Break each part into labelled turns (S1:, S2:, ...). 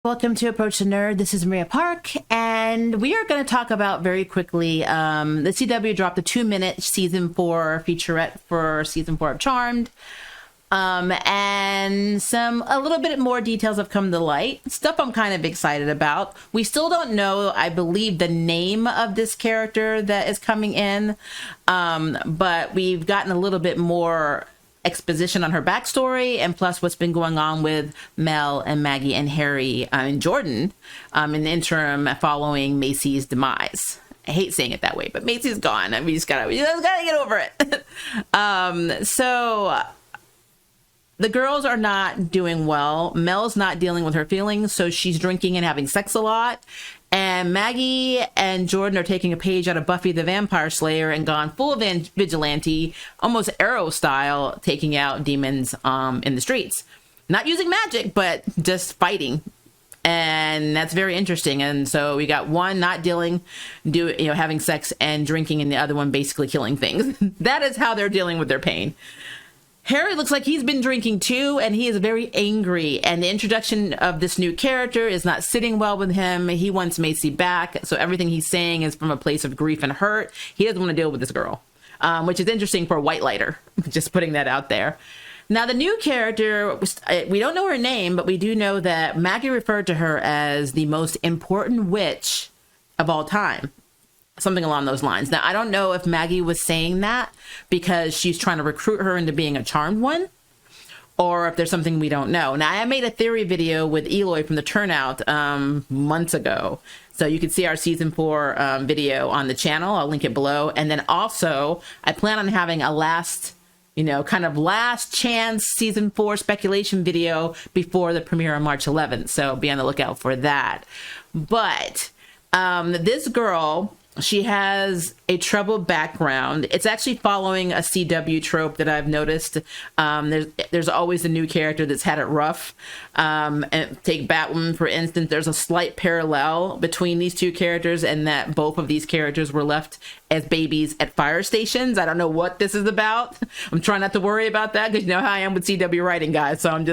S1: Welcome to Approach the Nerd. This is Maria Park, and we are going to talk about very quickly. The CW dropped a 2-minute season 4 featurette for season 4 of Charmed, and a little bit more details have come to light. Stuff I'm kind of excited about. We still don't know, I believe, the name of this character that is coming in, but we've gotten a little bit more exposition on her backstory, and plus what's been going on with Mel and Maggie and Harry and Jordan in the interim following Macy's demise. I hate saying it that way, but Macy's gone. I mean, we just gotta get over it. So the girls are not doing well. Mel's not dealing with her feelings, so she's drinking and having sex a lot. And Maggie and Jordan are taking a page out of Buffy the Vampire Slayer and gone full vigilante, almost Arrow style, taking out demons in the streets. Not using magic, but just fighting. And that's very interesting. And so we got one not having sex and drinking, and the other one basically killing things. That is how they're dealing with their pain. Harry looks like he's been drinking too, and he is very angry. And the introduction of this new character is not sitting well with him. He wants Macy back, so everything he's saying is from a place of grief and hurt. He doesn't want to deal with this girl, which is interesting for a white lighter. Just putting that out there. Now, the new character, we don't know her name, but we do know that Maggie referred to her as the most important witch of all time. Something along those lines. Now, I don't know if Maggie was saying that because she's trying to recruit her into being a charmed one, or if there's something we don't know. Now, I made a theory video with Eloy from the Turnout months ago. So you can see our season 4 video on the channel. I'll link it below. And then also, I plan on having a last chance season 4 speculation video before the premiere on March 11th. So be on the lookout for that. But this girl, she has a troubled background. It's actually following a CW trope that I've noticed. There's always a new character that's had it rough. And take Batwoman, for instance. There's a slight parallel between these two characters, and that both of these characters were left as babies at fire stations. I don't know what this is about. I'm trying not to worry about that because you know how I am with CW writing, guys. So I'm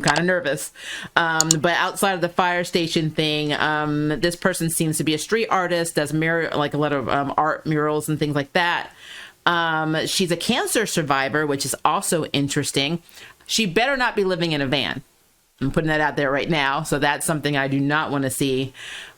S1: kind of nervous. But outside of the fire station thing, this person seems to be a street artist, does a lot of art murals and things like that. She's a cancer survivor, which is also interesting. She better not be living in a van. I'm putting that out there right now. So that's something I do not want to see.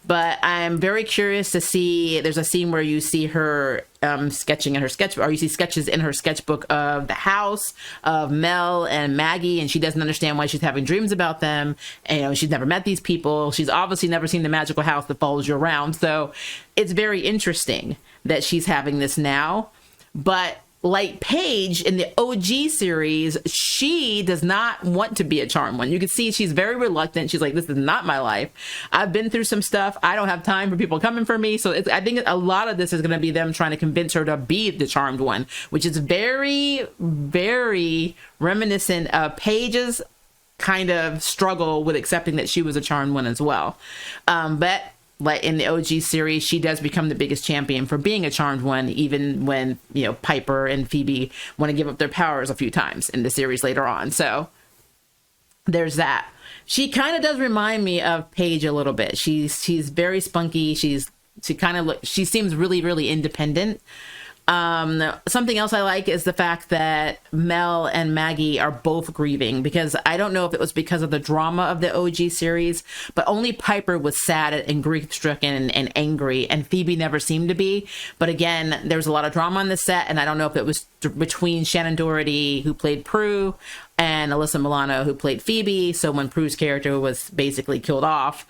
S1: But I'm very curious to see, there's a scene where you see her sketching in her sketchbook, or you see sketches in her sketchbook of the house of Mel and Maggie, and she doesn't understand why she's having dreams about them. And, she's never met these people. She's obviously never seen the magical house that follows you around. So it's very interesting that she's having this now. But like Paige in the OG series, she does not want to be a charmed one. You can see she's very reluctant. She's like, this is not my life. I've been through some stuff. I don't have time for people coming for me. So I think a lot of this is going to be them trying to convince her to be the charmed one, which is very, very reminiscent of Paige's kind of struggle with accepting that she was a charmed one as well. But like in the OG series, she does become the biggest champion for being a charmed one, even when, Piper and Phoebe want to give up their powers a few times in the series later on. So there's that. She kind of does remind me of Paige a little bit. She's very spunky. She seems really, really independent. Something else I like is the fact that Mel and Maggie are both grieving, because I don't know if it was because of the drama of the OG series, but only Piper was sad and grief-stricken and angry, and Phoebe never seemed to be. But again, there was a lot of drama on the set, and I don't know if it was between Shannon Doherty, who played Prue, and Alyssa Milano, who played Phoebe. So when Prue's character was basically killed off,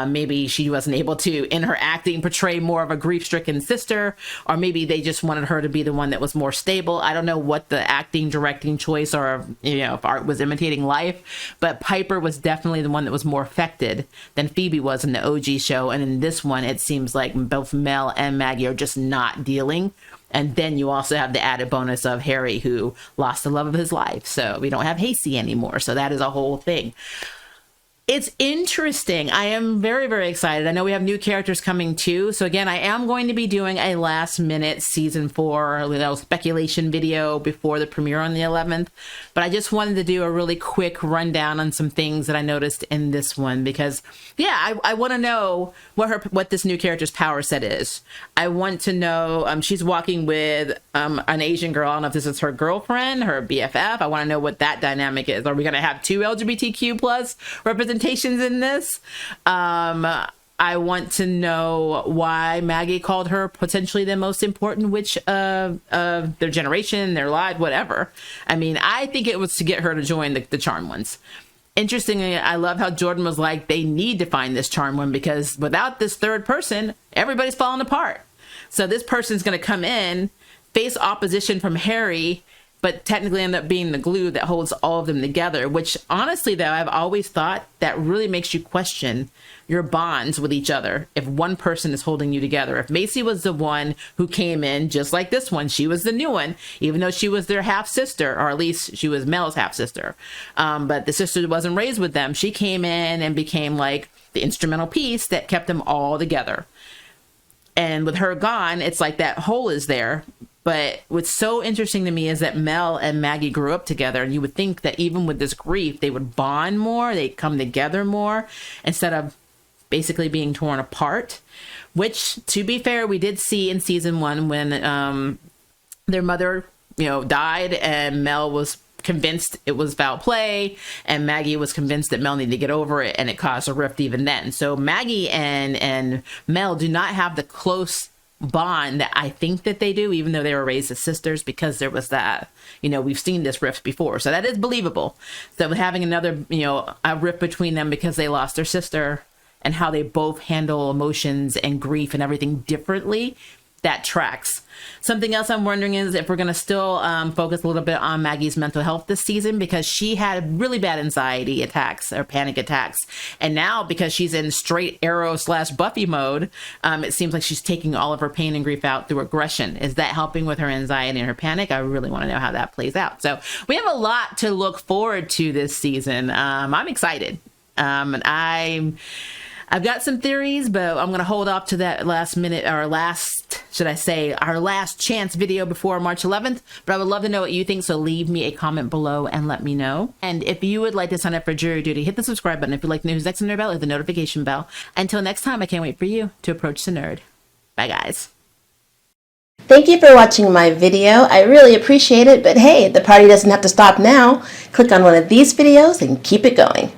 S1: maybe she wasn't able to, in her acting, portray more of a grief-stricken sister, or maybe they just wanted her to be the one that was more stable. I don't know what the acting, directing choice, or if art was imitating life, but Piper was definitely the one that was more affected than Phoebe was in the OG show. And in this one, it seems like both Mel and Maggie are just not dealing. And then you also have the added bonus of Harry, who lost the love of his life. So we don't have Hasty anymore. So that is a whole thing. It's interesting. I am very, very excited. I know we have new characters coming too. So again, I am going to be doing a last minute season 4, speculation video before the premiere on the 11th. But I just wanted to do a really quick rundown on some things that I noticed in this one because, yeah, I want to know what this new character's power set is. I want to know, she's walking with an Asian girl. I don't know if this is her girlfriend, her BFF. I want to know what that dynamic is. Are we going to have 2 LGBTQ plus representations in this? I want to know why Maggie called her potentially the most important witch of their generation, their lives, whatever. I mean, I think it was to get her to join the Charmed Ones. Interestingly, I love how Jordan was like, they need to find this Charmed One because without this third person, everybody's falling apart. So this person's going to come in, face opposition from Harry, but technically end up being the glue that holds all of them together, which honestly, though, I've always thought that really makes you question your bonds with each other if one person is holding you together. If Macy was the one who came in, just like this one, she was the new one, even though she was their half-sister, or at least she was Mel's half-sister. But the sister wasn't raised with them. She came in and became like the instrumental piece that kept them all together. And with her gone, it's like that hole is there. But what's so interesting to me is that Mel and Maggie grew up together, and you would think that even with this grief, they would bond more, they'd come together more, instead of basically being torn apart, which, to be fair, we did see in season 1 when their mother, died, and Mel was convinced it was foul play, and Maggie was convinced that Mel needed to get over it, and it caused a rift even then. So Maggie and Mel do not have the close bond that I think that they do, even though they were raised as sisters, because there was that, we've seen this rift before. So that is believable. So having another, a rift between them because they lost their sister and how they both handle emotions and grief and everything differently, that tracks. Something else I'm wondering is if we're going to still focus a little bit on Maggie's mental health this season, because she had really bad anxiety attacks or panic attacks. And now, because she's in straight Arrow/Buffy mode, it seems like she's taking all of her pain and grief out through aggression. Is that helping with her anxiety and her panic? I really want to know how that plays out. So we have a lot to look forward to this season. I'm excited. And I've got some theories, but I'm going to hold off to that last minute, or our last chance video before March 11th. But I would love to know what you think, so leave me a comment below and let me know. And if you would like to sign up for Jury Duty, hit the subscribe button. If you'd like to know who's next on Nerd Bell, hit the notification bell. Until next time, I can't wait for you to approach the nerd. Bye, guys.
S2: Thank you for watching my video. I really appreciate it, but hey, the party doesn't have to stop now. Click on one of these videos and keep it going.